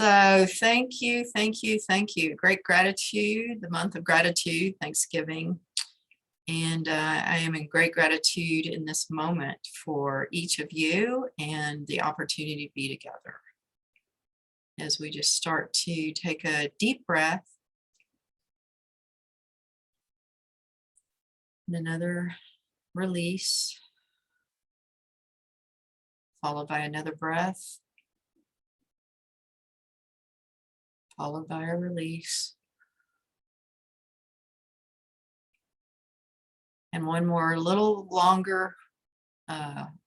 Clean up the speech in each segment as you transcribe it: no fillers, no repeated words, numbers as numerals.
So thank you, thank you, thank you. Great gratitude, the month of gratitude, Thanksgiving. And I am in great gratitude in this moment for each of you and the opportunity to be together. As we just start to take a deep breath and another release, followed by another breath, followed by a release. And one more, a little longer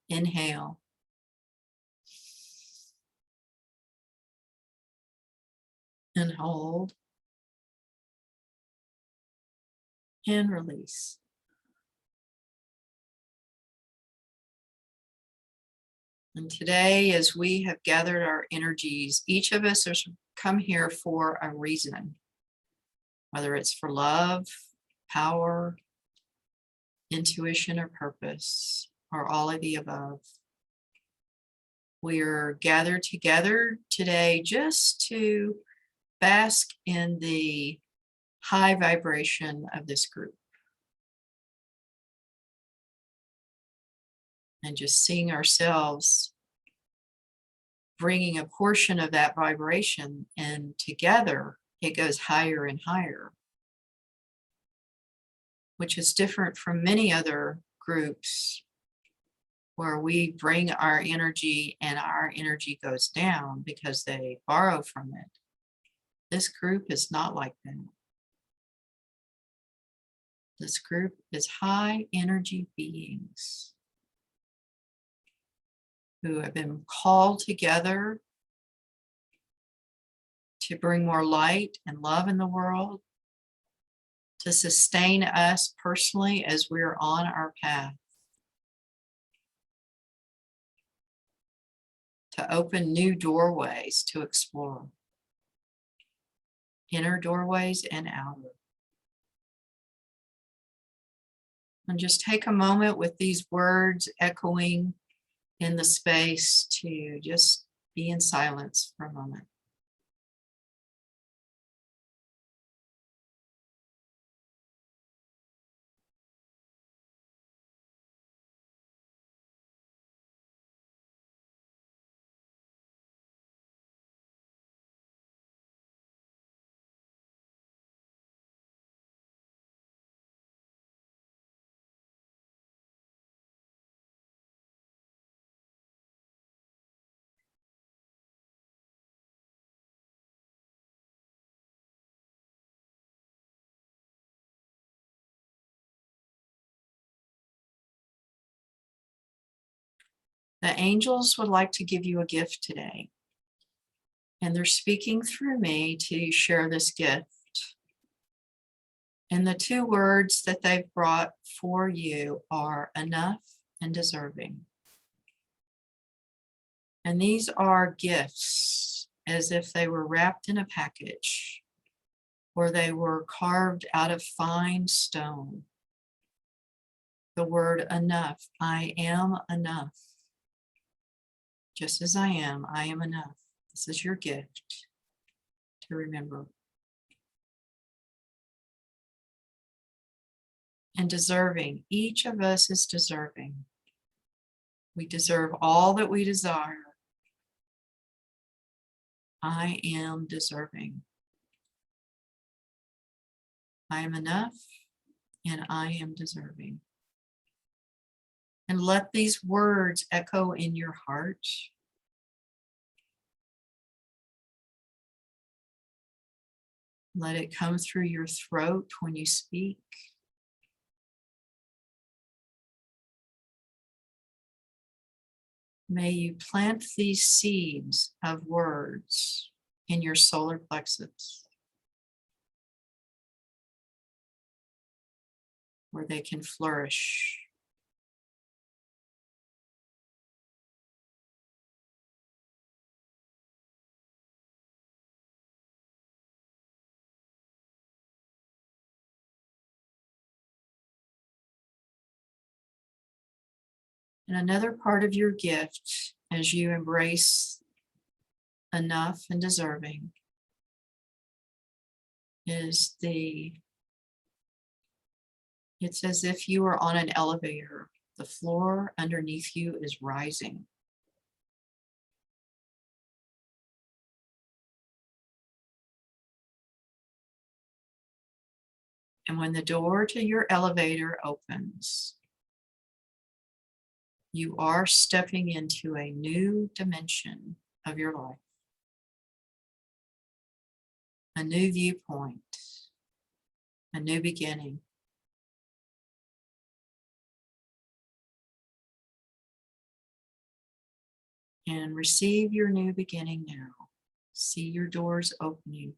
inhale. And hold. And release. And today, as we have gathered our energies, each of us has come here for a reason, whether it's for love, power, intuition, or purpose, or all of the above. We are gathered together today just to bask in the high vibration of this group. And just seeing ourselves bringing a portion of that vibration, and together it goes higher and higher, which is different from many other groups where we bring our energy and our energy goes down because they borrow from it. This group is not like that. This group is high energy beings who have been called together to bring more light and love in the world, to sustain us personally as we're on our path, to open new doorways to explore, inner doorways and outer. And just take a moment with these words echoing in the space to just be in silence for a moment. The angels would like to give you a gift today, and they're speaking through me to share this gift. And the two words that they've brought for you are enough and deserving. And these are gifts as if they were wrapped in a package or they were carved out of fine stone. The word enough, I am enough. Just as I am enough. This is your gift to remember. And deserving, each of us is deserving. We deserve all that we desire. I am deserving. I am enough and I am deserving. And let these words echo in your heart. Let it come through your throat when you speak. May you plant these seeds of words in your solar plexus, where they can flourish. And another part of your gift, as you embrace enough and deserving is it's as if you are on an elevator. The floor underneath you is rising. And when the door to your elevator opens, you are stepping into a new dimension of your life, a new viewpoint, a new beginning. And receive your new beginning now. See your doors opening.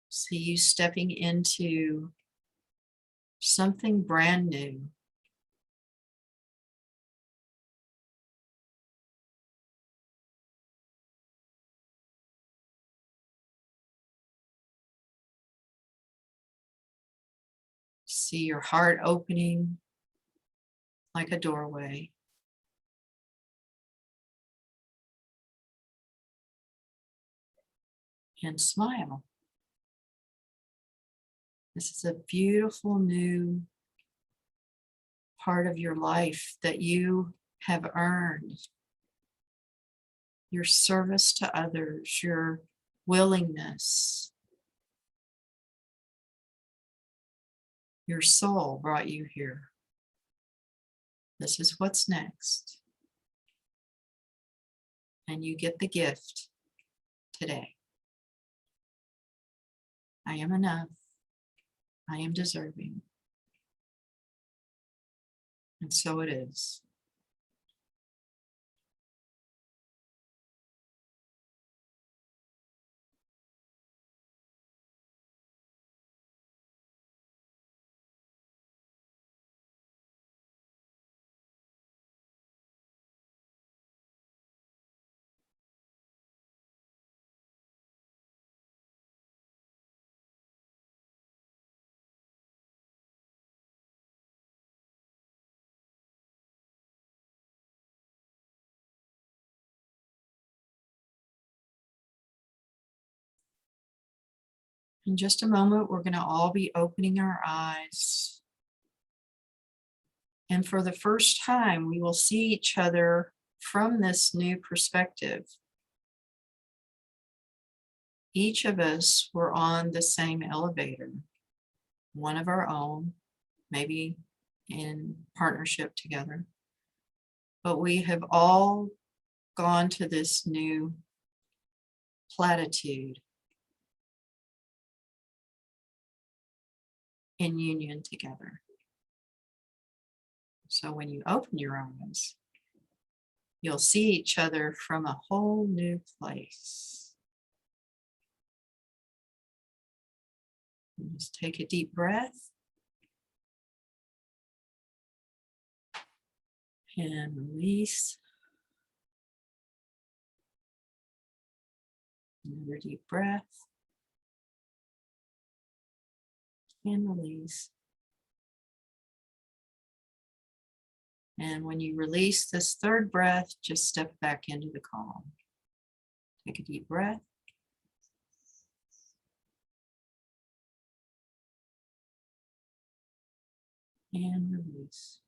See you stepping into something brand new. See your heart opening like a doorway. And smile. This is a beautiful new part of your life that you have earned. Your service to others, your willingness. Your soul brought you here. This is what's next. And you get the gift today. I am enough. I am deserving. And so it is. In just a moment, we're going to all be opening our eyes. And for the first time, we will see each other from this new perspective. Each of us were on the same elevator, one of our own, maybe in partnership together. But we have all gone to this new platitude in union together. So when you open your eyes, you'll see each other from a whole new place. And just take a deep breath and release. Another deep breath and release. And when you release this third breath, just step back into the calm. Take a deep breath. And release.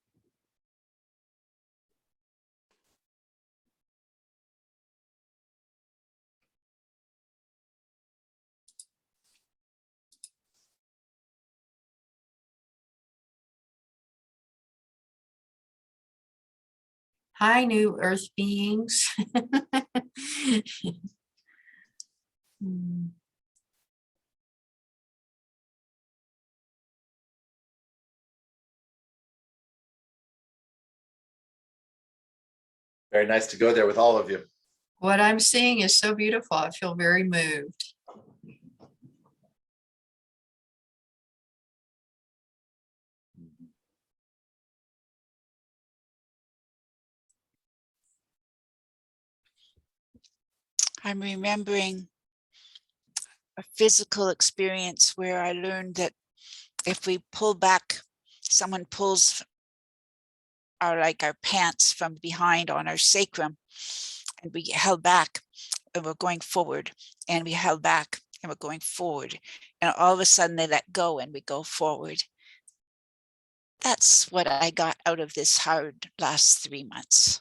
Hi, new earth beings. Very nice to go there with all of you. What I'm seeing is so beautiful. I feel very moved. I'm remembering a physical experience where I learned that if we pull back, someone pulls our pants from behind on our sacrum, and we held back and we're going forward, and we held back and we're going forward, and all of a sudden they let go and we go forward. That's what I got out of this hard last 3 months.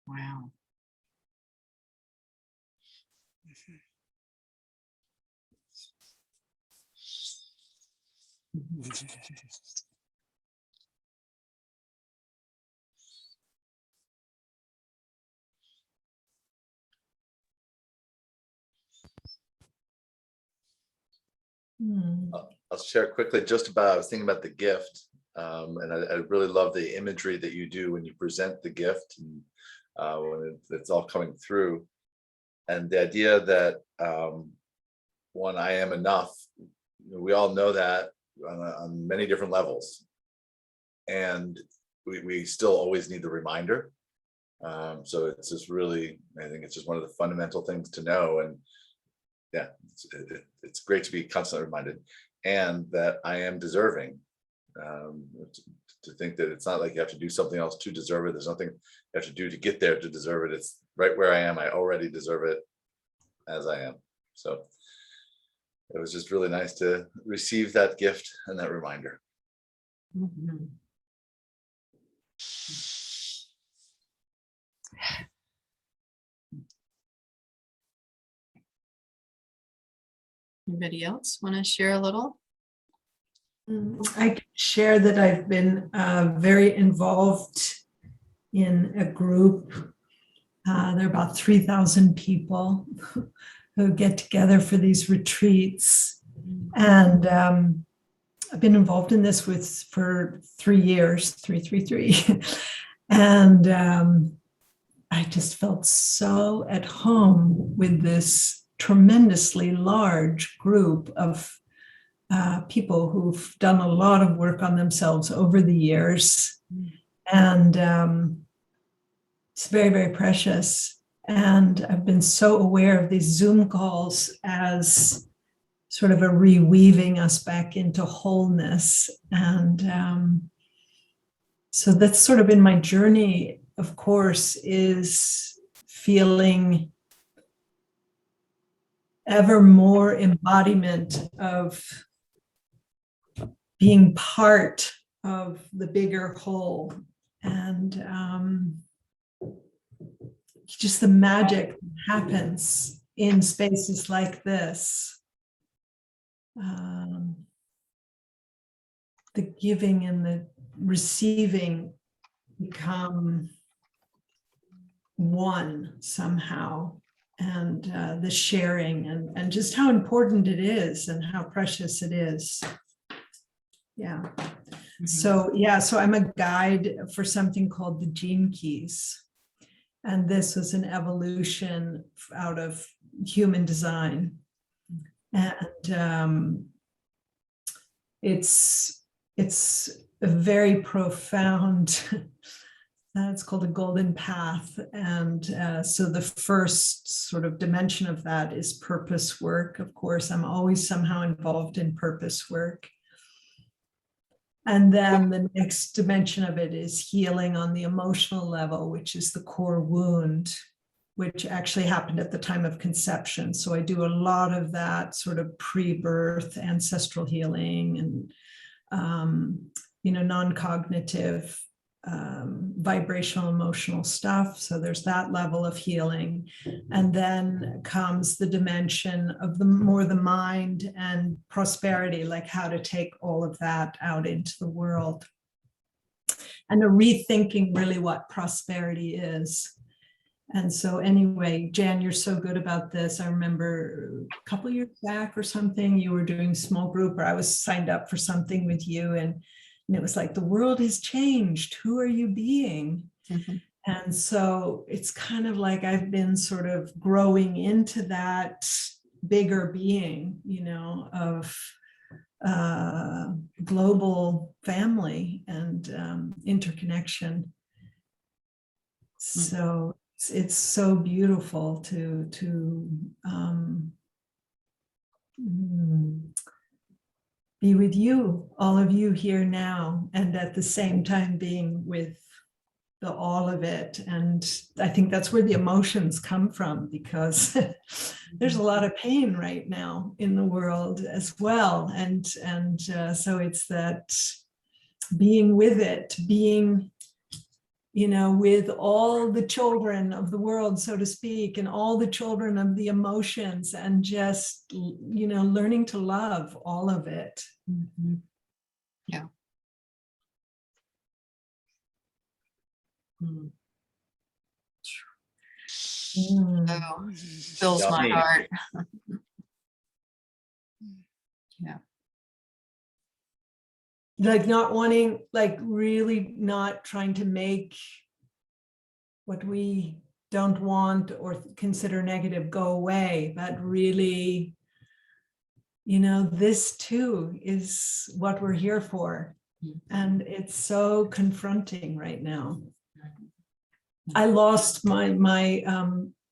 Wow. I'll share quickly just about, I was thinking about the gift. And I really love the imagery that you do when you present the gift and when it's all coming through. And the idea that one, I am enough. We all know that on many different levels. And we still always need the reminder. So it's just really, I think it's just one of the fundamental things to know. And yeah, it's great to be constantly reminded, and that I am deserving. To think that it's not like you have to do something else to deserve it. There's nothing you have to do to get there to deserve it. It's right where I am. I already deserve it as I am. So it was just really nice to receive that gift and that reminder. Mhm. Anybody else want to share a little? I can share that I've been very involved in a group. There are about 3,000 people who get together for these retreats. And I've been involved in this for 3 years, 333. And I just felt so at home with this tremendously large group of people who've done a lot of work on themselves over the years. And it's very, very precious. And I've been so aware of these Zoom calls as sort of a reweaving us back into wholeness. And so that's sort of been my journey, of course, is feeling ever more embodiment of being part of the bigger whole. And just the magic that happens in spaces like this. The giving and the receiving become one somehow. And the sharing and just how important it is and how precious it is. Yeah. So I'm a guide for something called the Gene Keys. And this was an evolution out of human design. And it's a very profound, it's called a golden path. And so the first sort of dimension of that is purpose work. Of course, I'm always somehow involved in purpose work. And then the next dimension of it is healing on the emotional level, which is the core wound, which actually happened at the time of conception. So I do a lot of that sort of pre-birth ancestral healing and, non-cognitive vibrational emotional stuff. So there's that level of healing. And then comes the dimension of the mind and prosperity, like how to take all of that out into the world. And a rethinking really what prosperity is. And so anyway, Jan, you're so good about this. I remember a couple years back or something, you were doing small group, or I was signed up for something with you, and it was like, the world has changed. Who are you being? Mm-hmm. And so it's kind of like I've been sort of growing into that bigger being, of global family and interconnection. So it's so beautiful to be with you, all of you here now, and at the same time being with the all of it. And I think that's where the emotions come from, because there's a lot of pain right now in the world as well. And so it's that being with it, being, with all the children of the world, so to speak, and all the children of the emotions, and just, learning to love all of it. Mhm. Yeah. Mm. Mm. Oh, fills my Yummy. heart. Yeah. Like not wanting, like really not trying to make what we don't want or consider negative go away, but really, this too is what we're here for. And it's so confronting right now. I lost my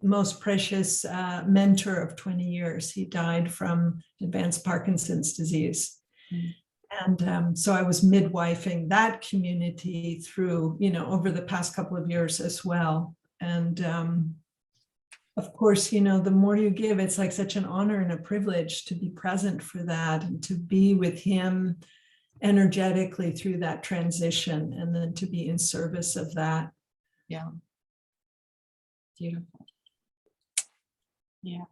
most precious mentor of 20 years. He died from advanced Parkinson's disease. Mm. And so I was midwifing that community through, over the past couple of years as well. And of course, the more you give, it's like such an honor and a privilege to be present for that and to be with him energetically through that transition, and then to be in service of that. Yeah. Beautiful. Yeah.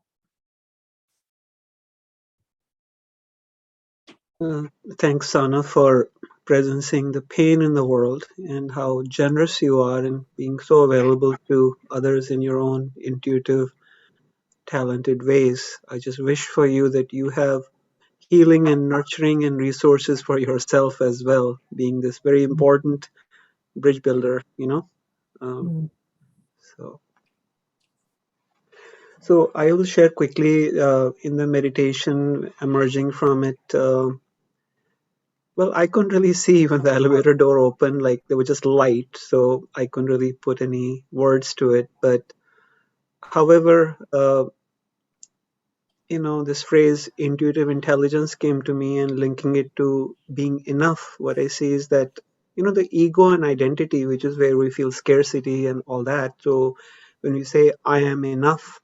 Thanks, Sana, for presencing the pain in the world and how generous you are in being so available to others in your own intuitive, talented ways. I just wish for you that you have healing and nurturing and resources for yourself as well, being this very important bridge builder, Mm. So I will share quickly in the meditation emerging from it. Well, I couldn't really see even the elevator door open, like there was just light, so I couldn't really put any words to it. But however, this phrase intuitive intelligence came to me, and linking it to being enough, what I see is that, the ego and identity, which is where we feel scarcity and all that. So when we say I am enough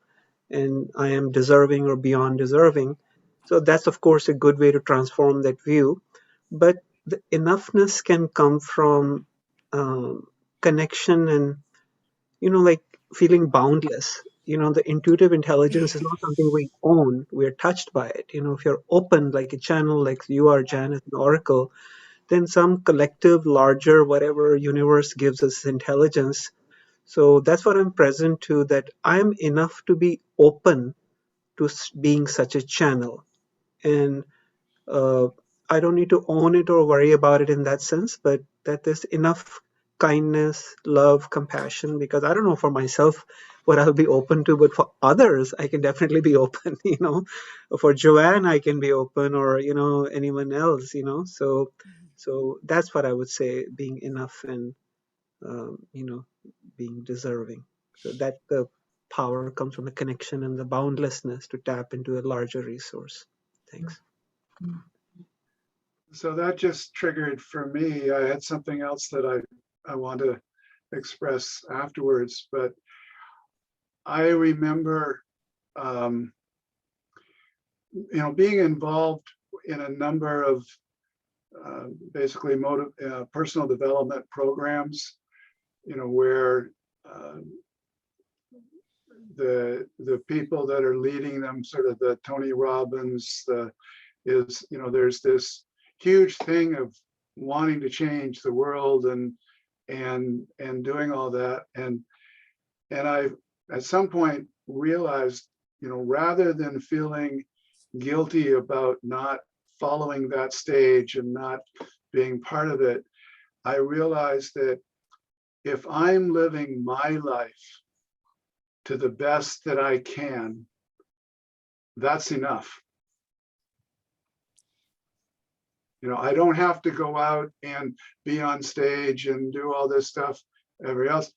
and I am deserving or beyond deserving, so that's of course a good way to transform that view. But the enoughness can come from connection and, like feeling boundless. The intuitive intelligence is not something we own. We're touched by it. If you're open like a channel, like you are, Janet, an oracle, then some collective, larger, whatever universe gives us intelligence. So that's what I'm present to, that I'm enough to be open to being such a channel. And I don't need to own it or worry about it in that sense, but that there's enough kindness, love, compassion, because I don't know for myself what I'll be open to, but for others, I can definitely be open, For Joanne, I can be open, or, anyone else, So that's what I would say, being enough and, being deserving. So that the power comes from the connection and the boundlessness to tap into a larger resource. Thanks. So that just triggered for me. I had something else that I want to express afterwards, but I remember, being involved in a number of basically personal development programs, where the people that are leading them, sort of the Tony Robbins, there's this huge thing of wanting to change the world and doing all that. And I, at some point, realized, rather than feeling guilty about not following that stage and not being part of it, I realized that if I'm living my life to the best that I can, that's enough. I don't have to go out and be on stage and do all this stuff, everybody else.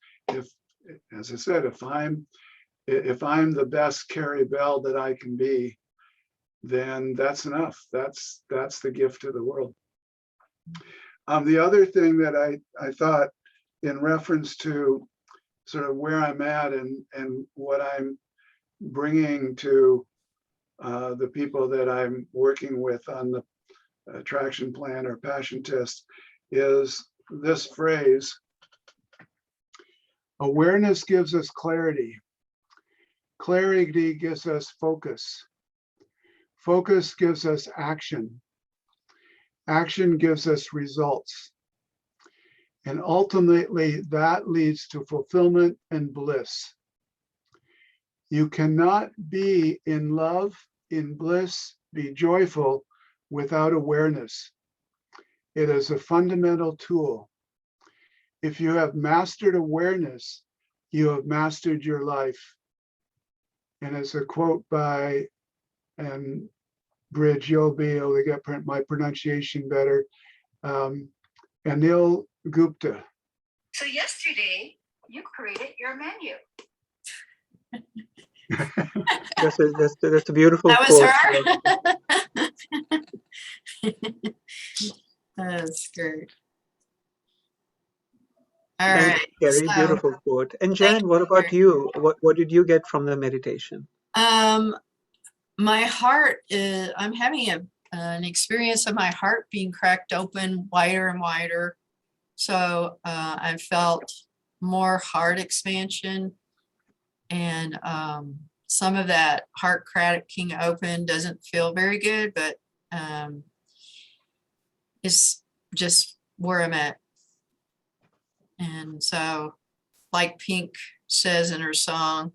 As I said, if I'm the best Carrie Bell that I can be, then that's enough. That's the gift to the world. The other thing that I thought in reference to sort of where I'm at and what I'm bringing to the people that I'm working with on the attraction plan or passion test is this phrase: awareness gives us clarity. Clarity gives us focus. Focus gives us action. Action gives us results. And ultimately, that leads to fulfillment and bliss. You cannot be in love, in bliss, be joyful without awareness. It is a fundamental tool. If you have mastered awareness, you have mastered your life. And as a quote by, and Bridge, you'll be able to get my pronunciation better, Anil Gupta. So yesterday, you created your menu. That's a beautiful That was quote. her. That's great. All Thank right. you, Carrie. So, Beautiful quote. And thank Jan, what you, about Carrie. you? What did you get from the meditation? My heart is, I'm having an experience of my heart being cracked open wider and wider. So I felt more heart expansion, and some of that heart cracking open doesn't feel very good, but it's just where I'm at. And so, like Pink says in her song,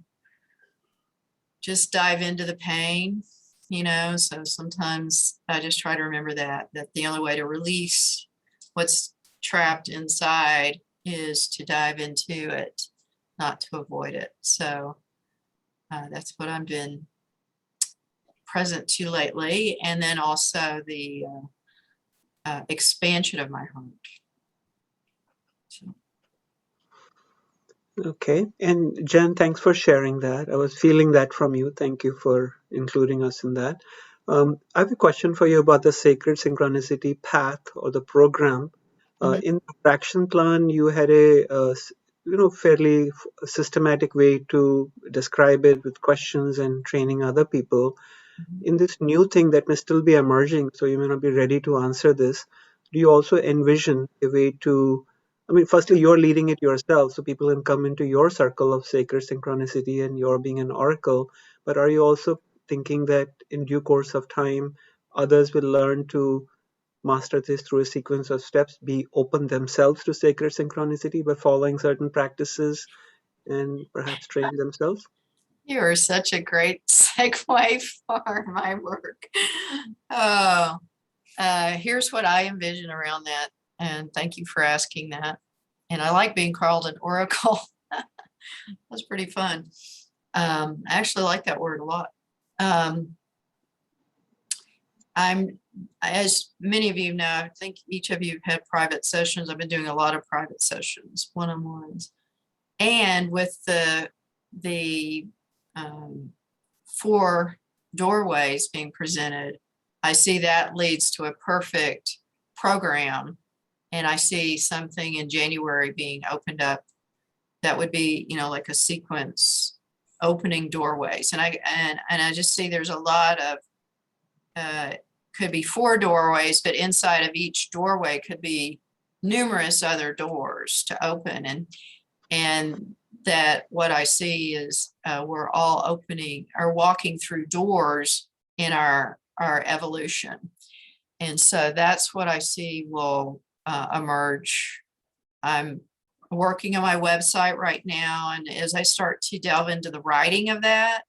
just dive into the pain, you know. So sometimes I just try to remember that the only way to release what's trapped inside is to dive into it, not to avoid it. So that's what I've been present to lately. And then also the expansion of my heart. So. Okay. And Jen, thanks for sharing that. I was feeling that from you. Thank you for including us in that. I have a question for you about the Sacred Synchronicity path or the program. Mhm. In the action plan, you had a fairly systematic way to describe it with questions and training other people. In this new thing that may still be emerging, so you may not be ready to answer this, do you also envision a way to, I mean, firstly, you're leading it yourself, so people can come into your circle of sacred synchronicity and you're being an oracle, but are you also thinking that in due course of time, others will learn to master this through a sequence of steps, be open themselves to sacred synchronicity by following certain practices and perhaps train themselves? You are such a great segue for my work. Oh, here's what I envision around that. And thank you for asking that. And I like being called an oracle. That's pretty fun. I actually like that word a lot. As many of you know, I think each of you have had private sessions. I've been doing a lot of private sessions, one-on-ones. And with the 4 doorways being presented, I see that leads to a perfect program. And I see something in January being opened up that would be, you know, like a sequence opening doorways. And I just see there's a lot of could be 4 doorways, but inside of each doorway could be numerous other doors to open. And that what I see is we're all opening or walking through doors in our evolution. And so that's what I see will emerge. I'm working on my website right now. And as I start to delve into the writing of that,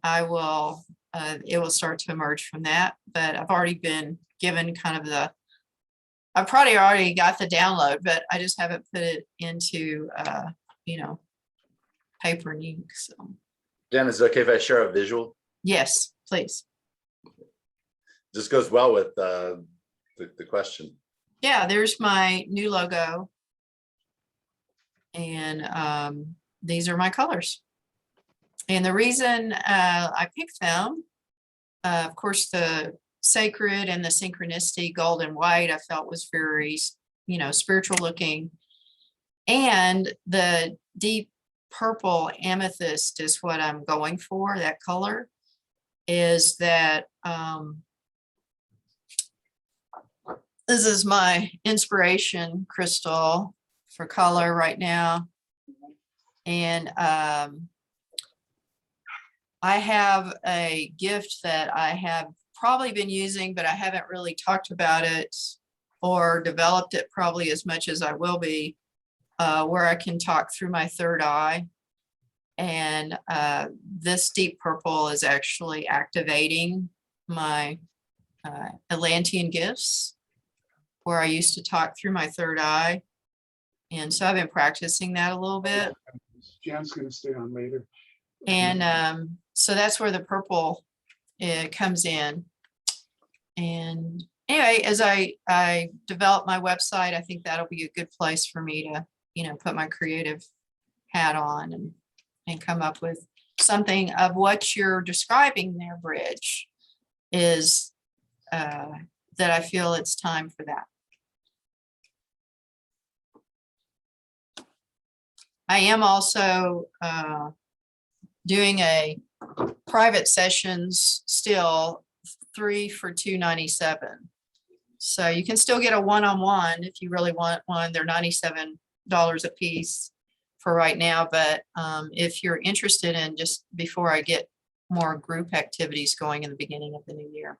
it will start to emerge from that. But I've already been given kind of I probably already got the download, but I just haven't put it into, paper and ink. So Jen, is it okay if I share a visual? yes, please. This goes well with the question. Yeah, there's my new logo. And these are my colors. And the reason I picked them, of course, the sacred and the synchronicity, gold and white, I felt was very, spiritual looking. And the deep purple amethyst is what I'm going for, that color, is that this is my inspiration crystal for color right now. And I have a gift that I have probably been using, but I haven't really talked about it or developed it probably as much as I will be, where I can talk through my third eye. And this deep purple is actually activating my Atlantean gifts, where I used to talk through my third eye. And so I've been practicing that a little bit. Jan's gonna stay on later. And so that's where the purple comes in. And anyway, as I develop my website, I think that'll be a good place for me to, put my creative hat on and come up with something of what you're describing there, Bridge, is that I feel it's time for that. I am also doing a private sessions still, 3 for $297. So you can still get a one-on-one if you really want one. They're $97 a piece for right now. But if you're interested in, just before I get more group activities going in the beginning of the new year,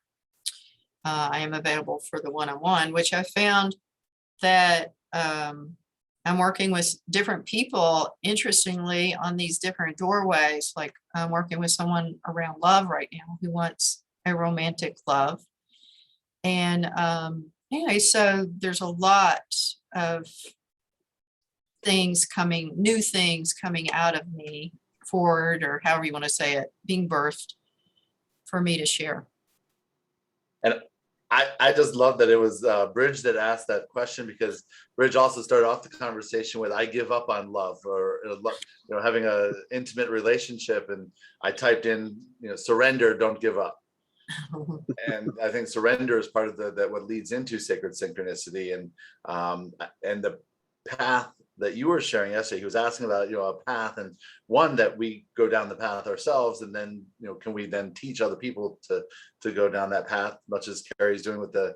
I am available for the one-on-one, which I found that I'm working with different people, interestingly, on these different doorways. Like I'm working with someone around love right now who wants a romantic love. And anyway, so there's a lot of new things coming out of me forward, or however you want to say it, being birthed for me to share. And I just love that it was Bridge that asked that question, because Bridge also started off the conversation with, I give up on love, or having a intimate relationship. And I typed in, surrender, don't give up. And I think surrender is part of that what leads into sacred synchronicity. And the path that you were sharing yesterday, he was asking about, a path, and one that we go down the path ourselves, and then, can we then teach other people to go down that path, much as Carrie's doing with the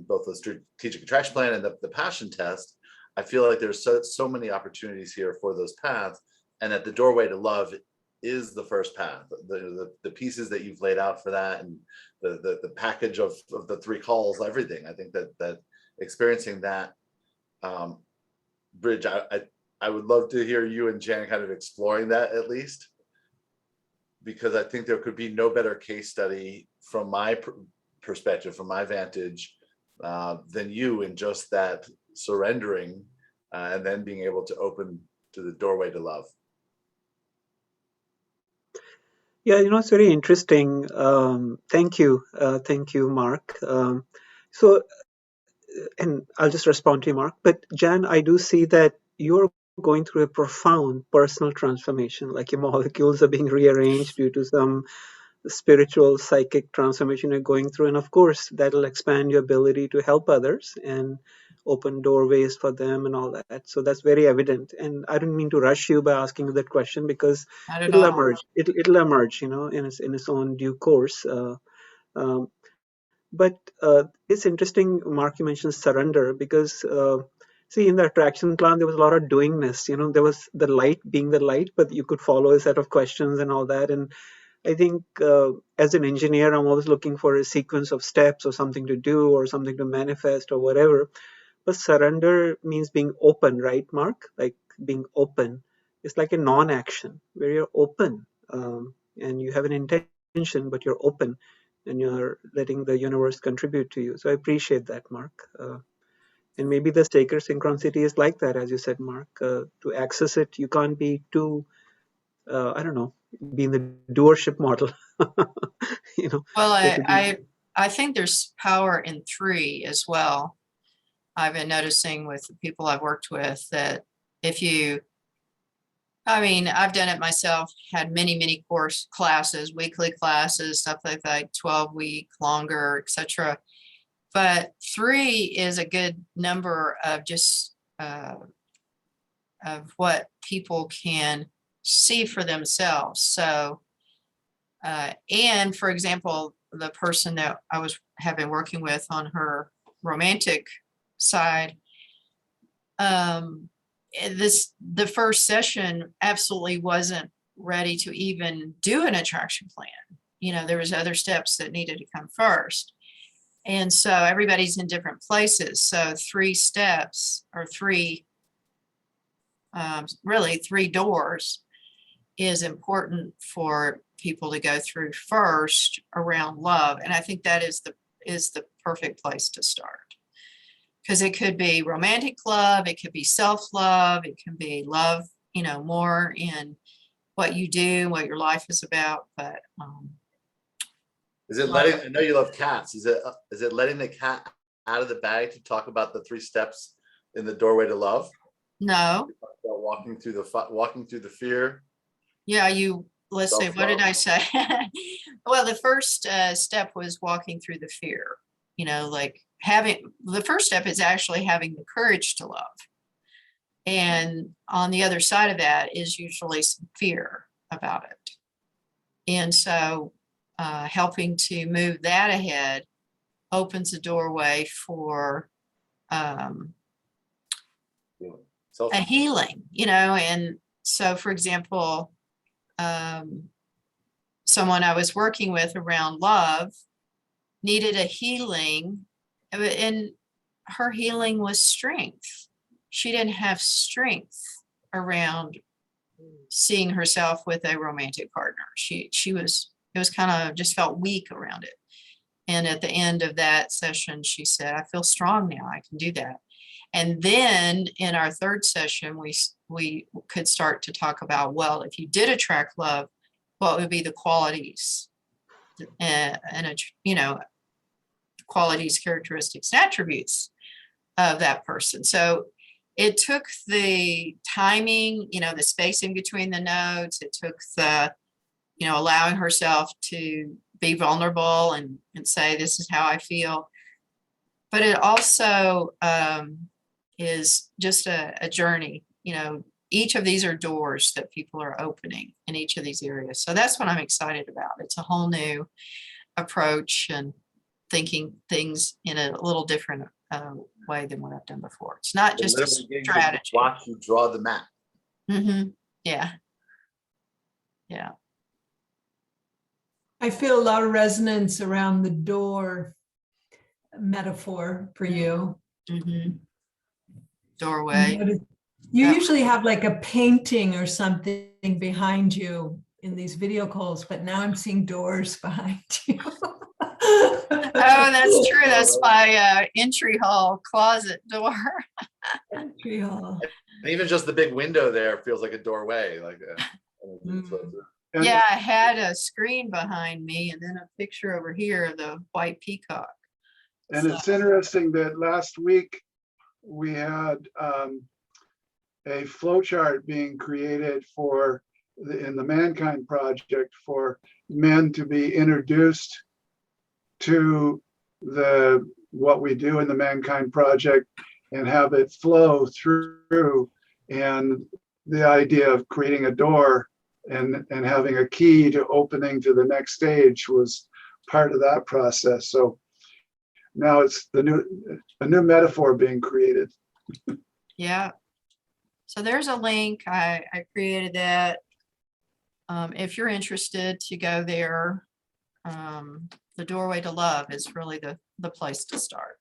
both the strategic attraction plan and the passion test. I feel like there's so many opportunities here for those paths, and that the doorway to love is the first path. The pieces that you've laid out for that, and the package of the 3 calls, everything. I think that experiencing that, Bridge, I would love to hear you and Jan kind of exploring that, at least, because I think there could be no better case study from my perspective, from my vantage, than you in just that surrendering, and then being able to open to the doorway to love. Yeah, it's very interesting. Thank you, Mark. And I'll just respond to you, Mark. But Jan, I do see that you're going through a profound personal transformation, like your molecules are being rearranged due to some spiritual, psychic transformation you're going through. And of course, that'll expand your ability to help others and open doorways for them and all that. So that's very evident. And I don't mean to rush you by asking you that question, because it'll emerge. It'll emerge, in its own due course. But it's interesting, Mark, you mentioned surrender, because see, in the attraction plan, there was a lot of doingness. There was the light being the light, but you could follow a set of questions and all that. And I think as an engineer, I'm always looking for a sequence of steps or something to do or something to manifest or whatever. But surrender means being open, right, Mark? Like being open. It's like a non-action where you're open, and you have an intention, but you're open, and you're letting the universe contribute to you. So I appreciate that, Mark. And maybe the sacred synchronicity is like that, as you said, Mark. To access it, you can't be too, I don't know, be in the doership model. Well, I think there's power in 3 as well. I've been noticing with the people I've worked with that I've done it myself, had many classes, weekly classes, stuff like that, 12-week, longer, etc. But 3 is a good number of just of what people can see for themselves. So, and for example, the person that have been working with on her romantic side, the first session absolutely wasn't ready to even do an attraction plan. You know, there was other steps that needed to come first. And so everybody's in different places. So 3 steps or really 3 doors is important for people to go through first around love. And I think that is the perfect place to start. Because it could be romantic love, it could be self-love, it can be love, you know, more in what you do, what your life is about. But Is it letting, I know you love cats. Is it letting the cat out of the bag to talk about the 3 steps in the doorway to love? no, About walking through the fear. yeah, let's see, what did I say? Well, the first step was walking through the fear, you know, like the first step is actually having the courage to love. And on the other side of that is usually some fear about it. And so helping to move that ahead opens a doorway for a healing, you know. And so, for example, someone I was working with around love needed a healing, and her healing was strength. She didn't have strength around seeing herself with a romantic partner. It was kind of just felt weak around it. And at the end of that session, she said, I feel strong now, I can do that. And then in our 3rd session, we could start to talk about, well, if you did attract love, what would be the qualities and you know, qualities, characteristics, and attributes of that person. So it took the timing, you know, the spacing between the notes. It took the, you know, allowing herself to be vulnerable and say, this is how I feel. But it also is just a journey. You know, each of these are doors that people are opening in each of these areas. So that's what I'm excited about. It's a whole new approach and thinking things in a little different way than what I've done before. It's not just a strategy. Watch you draw the map. Mm-hmm. Yeah. Yeah. I feel a lot of resonance around the door metaphor for you. Mm-hmm. Doorway. You Yeah. usually have like a painting or something behind you in these video calls, but now I'm seeing doors behind you. Oh, that's true. That's my entry hall closet door. Entry hall. And even just the big window there feels like a doorway. Like And- Yeah, I had a screen behind me and then a picture over here of the white peacock. And it's interesting that last week we had a flow chart being created in the Mankind Project for men to be introduced to what we do in the Mankind Project and have it flow through. And the idea of creating a door and having a key to opening to the next stage was part of that process. So now it's a new metaphor being created. Yeah. So there's a link. I created that. If you're interested to go there, the Doorway to Love is really the place to start.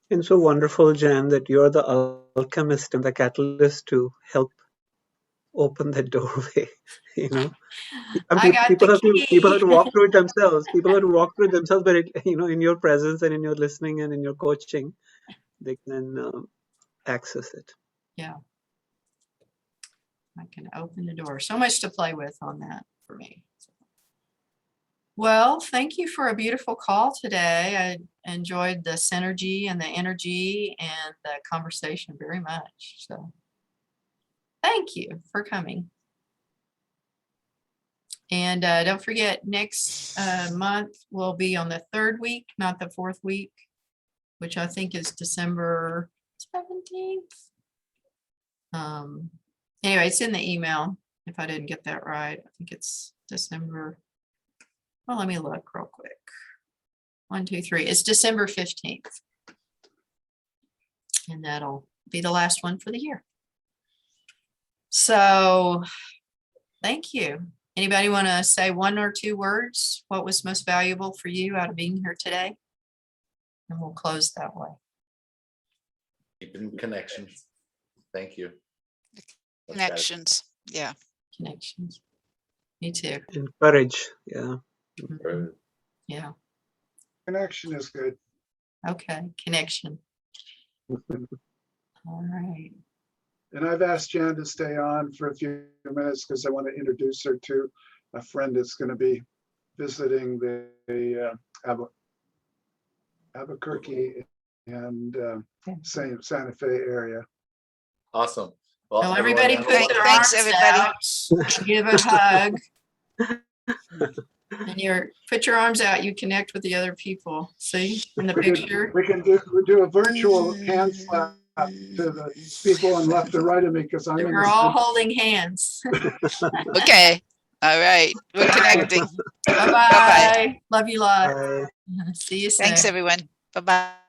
And so wonderful, Jan, that you're the alchemist and the catalyst to help open that doorway. You know, I got people the have to key. walk through it themselves. People have to walk through it themselves, but in your presence and in your listening and in your coaching, they can access it. Yeah. I can open the door. So much to play with on that for me. Well, thank you for a beautiful call today. I enjoyed the synergy and the energy and the conversation very much. So thank you for coming. And don't forget, next month will be on the 3rd week, not the 4th week, which I think is December. It's 17th. Anyway, it's in the email. If I didn't get that right, I think it's December. Well, let me look real quick. 1, 2, 3. It's December 15th. And that'll be the last one for the year. So thank you. Anybody want to say 1 or 2 words? What was most valuable for you out of being here today? And we'll close that way. Keeping connections. Thank you. That's Connections. Yeah. Connections. Me too. Encourage. Yeah. great. Yeah. Connection is good. Okay. Connection. All right. And I've asked Jan to stay on for a few minutes because I want to introduce her to a friend that's going to be visiting the Albuquerque and Santa Fe area. Awesome. Well, So everybody everyone put have a their Thanks, arms everybody. out, give a hug. And put your arms out, you connect with the other people. See in the picture? We can do a virtual hand slap to the people on left and right of me because I'm in We're the all center. holding hands. Okay. All right. We're connecting. Bye-bye. Love you lot. Bye. See you soon. Thanks, everyone. Bye-bye.